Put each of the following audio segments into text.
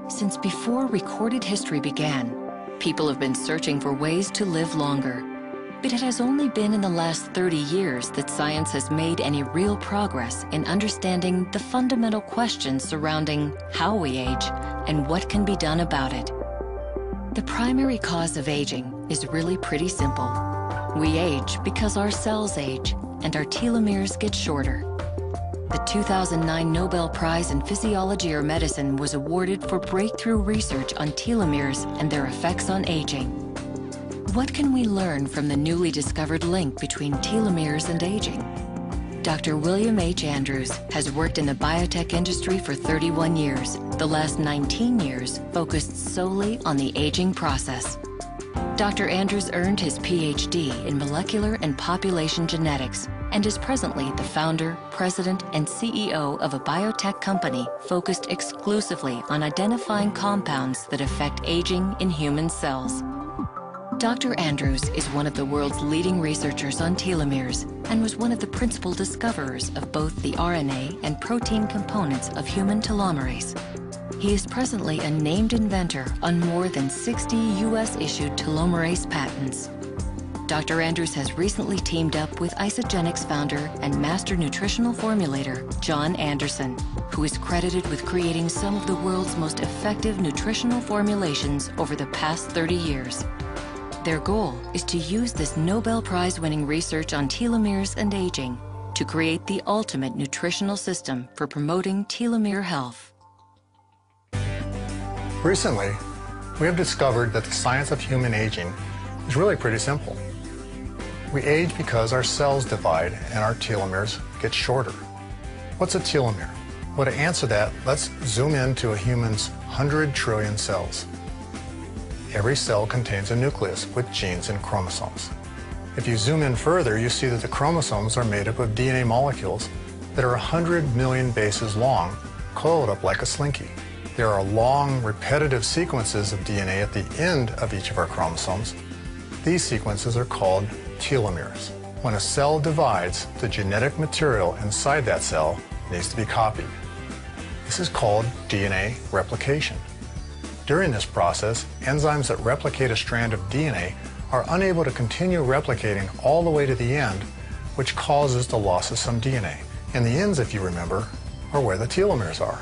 Since before recorded history began, people have been searching for ways to live longer. But it has only been in the last 30 years that science has made any real progress in understanding the fundamental questions surrounding how we age and what can be done about it. The primary cause of aging is really pretty simple. We age because our cells age and our telomeres get shorter. The 2009 Nobel Prize in Physiology or Medicine was awarded for breakthrough research on telomeres and their effects on aging. What can we learn from the newly discovered link between telomeres and aging? Dr. William H. Andrews has worked in the biotech industry for 31 years, the last 19 years focused solely on the aging process. Dr. Andrews earned his PhD in molecular and population genetics and is presently the founder, president, and CEO of a biotech company focused exclusively on identifying compounds that affect aging in human cells. Dr. Andrews is one of the world's leading researchers on telomeres and was one of the principal discoverers of both the RNA and protein components of human telomerase. He is presently a named inventor on more than 60 US-issued telomerase patents. Dr. Andrews has recently teamed up with Isagenix founder and master nutritional formulator, John Anderson, who is credited with creating some of the world's most effective nutritional formulations over the past 30 years. Their goal is to use this Nobel Prize-winning research on telomeres and aging to create the ultimate nutritional system for promoting telomere health. Recently, we have discovered that the science of human aging is really pretty simple. We age because our cells divide and our telomeres get shorter. What's a telomere? Well, to answer that, let's zoom into a human's 100 trillion cells. Every cell contains a nucleus with genes and chromosomes. If you zoom in further, you see that the chromosomes are made up of DNA molecules that are 100 million bases long, coiled up like a slinky. There are long, repetitive sequences of DNA at the end of each of our chromosomes. These sequences are called telomeres. When a cell divides, the genetic material inside that cell needs to be copied. This is called DNA replication. During this process, enzymes that replicate a strand of DNA are unable to continue replicating all the way to the end, which causes the loss of some DNA. And the ends, if you remember, are where the telomeres are.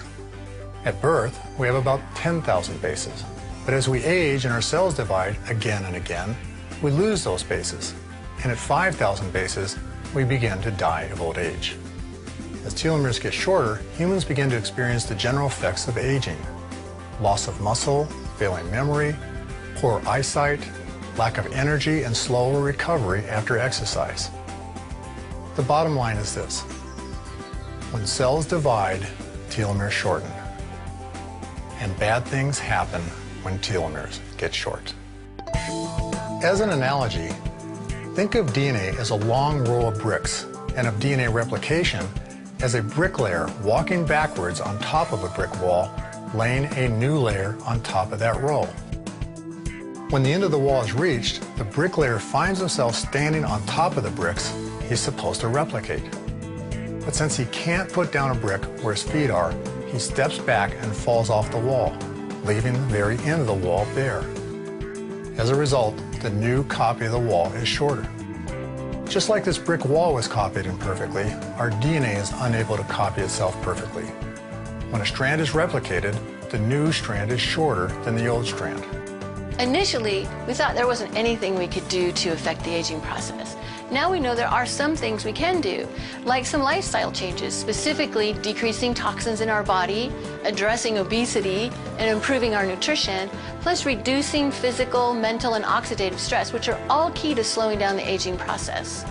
At birth, we have about 10,000 bases. But as we age and our cells divide again and again, we lose those bases. And at 5,000 bases, we begin to die of old age. As telomeres get shorter, humans begin to experience the general effects of aging. Loss of muscle, failing memory, poor eyesight, lack of energy, and slower recovery after exercise. The bottom line is this: when cells divide, telomeres shorten. And bad things happen when telomeres get short. As an analogy, think of DNA as a long row of bricks, and of DNA replication as a bricklayer walking backwards on top of a brick wall, laying a new layer on top of that row. When the end of the wall is reached, the bricklayer finds himself standing on top of the bricks he's supposed to replicate. But since he can't put down a brick where his feet are, he steps back and falls off the wall, leaving the very end of the wall bare. As a result, the new copy of the wall is shorter. Just like this brick wall was copied imperfectly, our DNA is unable to copy itself perfectly. When a strand is replicated, the new strand is shorter than the old strand. Initially, we thought there wasn't anything we could do to affect the aging process. Now we know there are some things we can do, like some lifestyle changes, specifically decreasing toxins in our body, addressing obesity, and improving our nutrition, plus reducing physical, mental, and oxidative stress, which are all key to slowing down the aging process.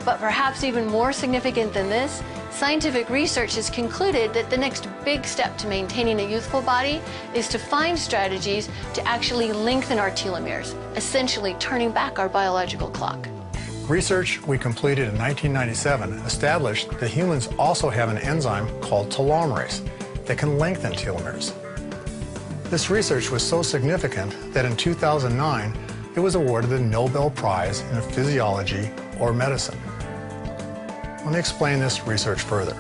But perhaps even more significant than this, scientific research has concluded that the next big step to maintaining a youthful body is to find strategies to actually lengthen our telomeres, essentially turning back our biological clock. Research we completed in 1997 established that humans also have an enzyme called telomerase that can lengthen telomeres. This research was so significant that in 2009 it was awarded the Nobel Prize in Physiology or Medicine. Let me explain this research further.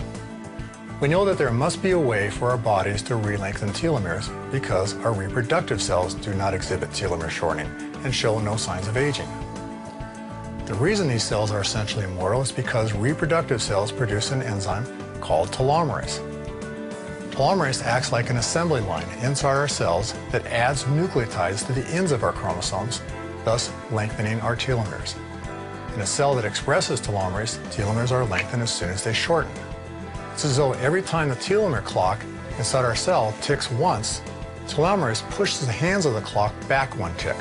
We know that there must be a way for our bodies to re-lengthen telomeres because our reproductive cells do not exhibit telomere shortening and show no signs of aging. The reason these cells are essentially immortal is because reproductive cells produce an enzyme called telomerase. Telomerase acts like an assembly line inside our cells that adds nucleotides to the ends of our chromosomes, thus lengthening our telomeres. In a cell that expresses telomeres are lengthened as soon as they shorten. It's as though every time the telomere clock inside our cell ticks once, telomerase pushes the hands of the clock back one tick.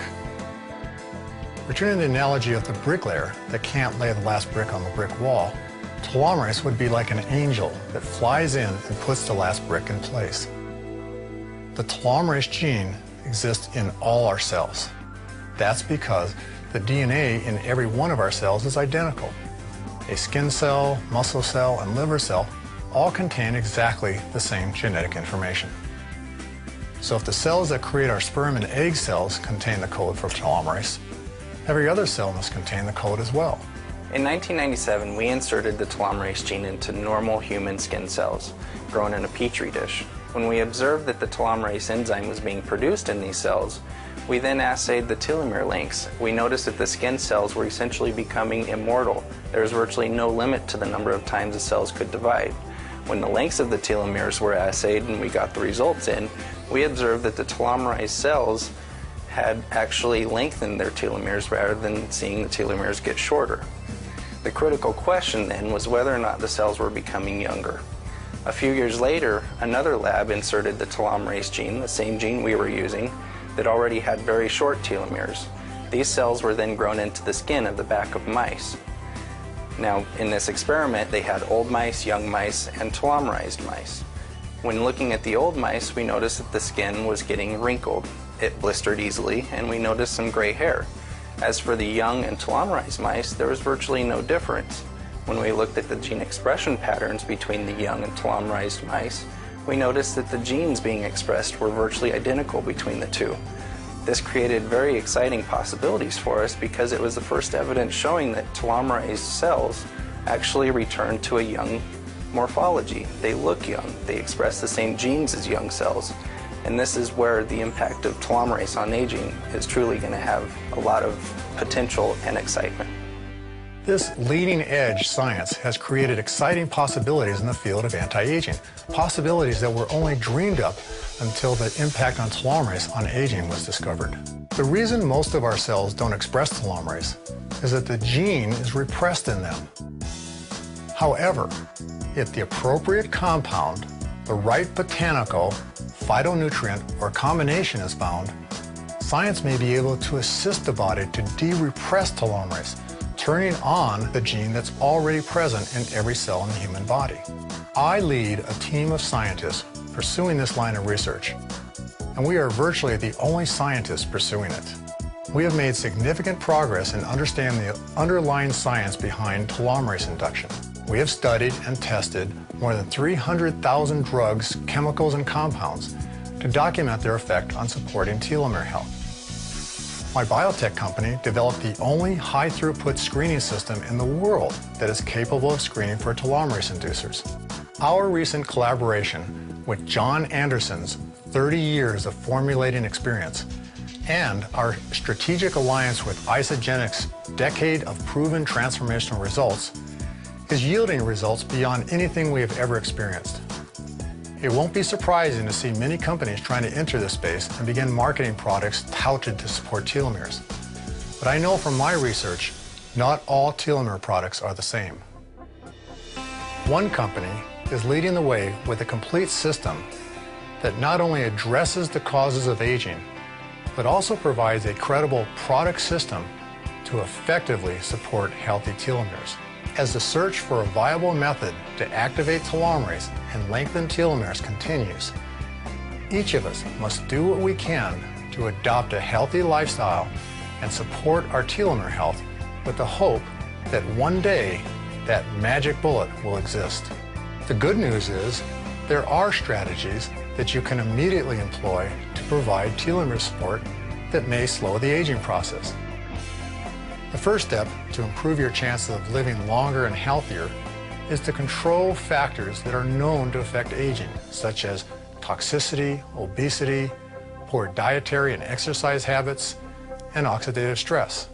Returning to the analogy of the bricklayer that can't lay the last brick on the brick wall, telomerase would be like an angel that flies in and puts the last brick in place. The telomerase gene exists in all our cells. That's because the DNA in every one of our cells is identical. A skin cell, muscle cell, and liver cell all contain exactly the same genetic information. So if the cells that create our sperm and egg cells contain the code for telomerase, every other cell must contain the code as well. In 1997, we inserted the telomerase gene into normal human skin cells, grown in a petri dish. When we observed that the telomerase enzyme was being produced in these cells, we then assayed the telomere lengths. We noticed that the skin cells were essentially becoming immortal. There was virtually no limit to the number of times the cells could divide. When the lengths of the telomeres were assayed and we got the results in, we observed that the telomerase cells had actually lengthened their telomeres rather than seeing the telomeres get shorter. The critical question then was whether or not the cells were becoming younger. A few years later, another lab inserted the telomerase gene, the same gene we were using, that already had very short telomeres. These cells were then grown into the skin of the back of mice. Now, in this experiment, they had old mice, young mice, and telomerized mice. When looking at the old mice, we noticed that the skin was getting wrinkled. It blistered easily, and we noticed some gray hair. As for the young and telomerized mice, there was virtually no difference. When we looked at the gene expression patterns between the young and telomerized mice, we noticed that the genes being expressed were virtually identical between the two. This created very exciting possibilities for us because it was the first evidence showing that telomerized cells actually return to a young morphology. They look young. They express the same genes as young cells. And this is where the impact of telomerase on aging is truly going to have a lot of potential and excitement. This leading-edge science has created exciting possibilities in the field of anti-aging, possibilities that were only dreamed up until the impact on telomerase on aging was discovered. The reason most of our cells don't express telomerase is that the gene is repressed in them. However, if the appropriate compound, the right botanical, phytonutrient, or combination is found, science may be able to assist the body to de-repress telomerase, turning on the gene that's already present in every cell in the human body. I lead a team of scientists pursuing this line of research, and we are virtually the only scientists pursuing it. We have made significant progress in understanding the underlying science behind telomerase induction. We have studied and tested more than 300,000 drugs, chemicals, and compounds to document their effect on supporting telomere health. My biotech company developed the only high-throughput screening system in the world that is capable of screening for telomerase inducers. Our recent collaboration with John Anderson's 30 years of formulating experience and our strategic alliance with Isagenix' decade of proven transformational results is yielding results beyond anything we have ever experienced. It won't be surprising to see many companies trying to enter this space and begin marketing products touted to support telomeres. But I know from my research, not all telomere products are the same. One company is leading the way with a complete system that not only addresses the causes of aging, but also provides a credible product system to effectively support healthy telomeres. As the search for a viable method to activate telomerase and lengthen telomeres continues, each of us must do what we can to adopt a healthy lifestyle and support our telomere health with the hope that one day that magic bullet will exist. The good news is there are strategies that you can immediately employ to provide telomere support that may slow the aging process. The first step to improve your chances of living longer and healthier is to control factors that are known to affect aging, such as toxicity, obesity, poor dietary and exercise habits, and oxidative stress.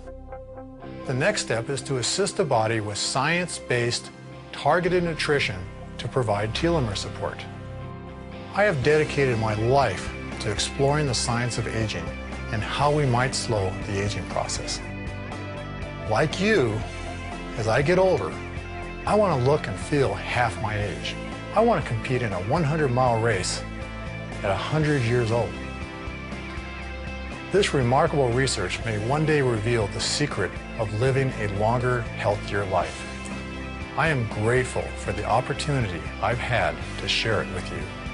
The next step is to assist the body with science-based, targeted nutrition to provide telomere support. I have dedicated my life to exploring the science of aging and how we might slow the aging process. Like you, as I get older, I want to look and feel half my age. I want to compete in a 100-mile race at 100 years old. This remarkable research may one day reveal the secret of living a longer, healthier life. I am grateful for the opportunity I've had to share it with you.